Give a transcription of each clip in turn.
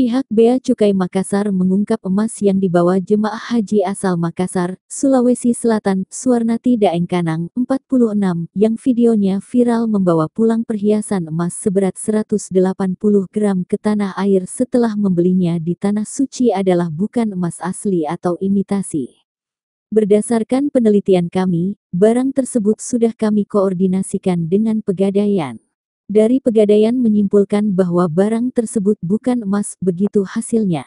Pihak Bea Cukai Makassar mengungkap emas yang dibawa jemaah haji asal Makassar, Sulawesi Selatan, Suwarnati Daengkanang, 46, yang videonya viral membawa pulang perhiasan emas seberat 180 gram ke tanah air setelah membelinya di Tanah Suci adalah bukan emas asli atau imitasi. Berdasarkan penelitian kami, barang tersebut sudah kami koordinasikan dengan Pegadaian. Dari Pegadaian menyimpulkan bahwa barang tersebut bukan emas, begitu hasilnya.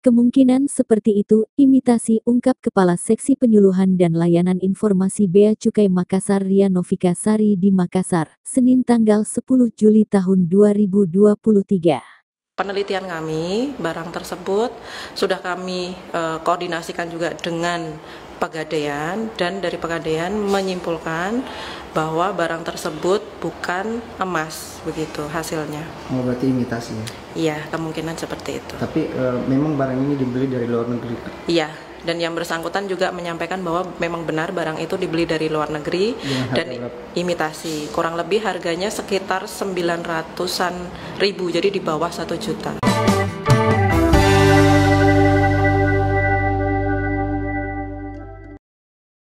Kemungkinan seperti itu, imitasi, ungkap Kepala Seksi Penyuluhan dan Layanan Informasi Bea Cukai Makassar Ria Novika Sari di Makassar, Senin tanggal 10 Juli tahun 2023. Penelitian kami, barang tersebut sudah kami koordinasikan juga dengan Pegadaian, dan dari Pegadaian menyimpulkan bahwa barang tersebut bukan emas, begitu hasilnya. Oh, berarti imitasi ya? Iya, kemungkinan seperti itu. Tapi memang barang ini dibeli dari luar negeri? Iya, dan yang bersangkutan juga menyampaikan bahwa memang benar barang itu dibeli dari luar negeri dan imitasi. Kurang lebih harganya sekitar 900-an ribu, jadi di bawah 1 juta.